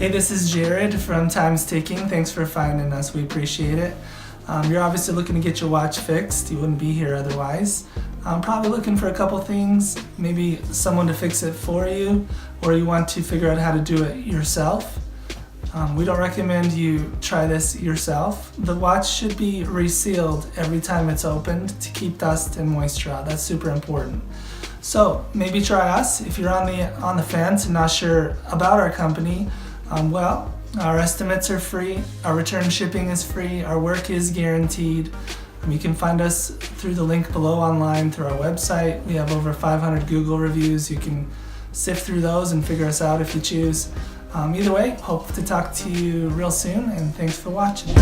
Hey, this is Jared from Time's Ticking. Thanks for finding us. We appreciate it. You're obviously looking to get your watch fixed. You wouldn't be here otherwise. Probably looking for a couple things, maybe someone to fix it for you, or you want to figure out how to do it yourself. We don't recommend you try this yourself. The watch should be resealed every time it's opened to keep dust and moisture out. That's super important. So maybe try us. If you're on the fence and not sure about our company, our estimates are free, our return shipping is free, our work is guaranteed. You can find us through the link below online through our website. We have over 500 Google reviews. You can sift through those and figure us out if you choose. Either way, hope to talk to you real soon, and thanks for watching.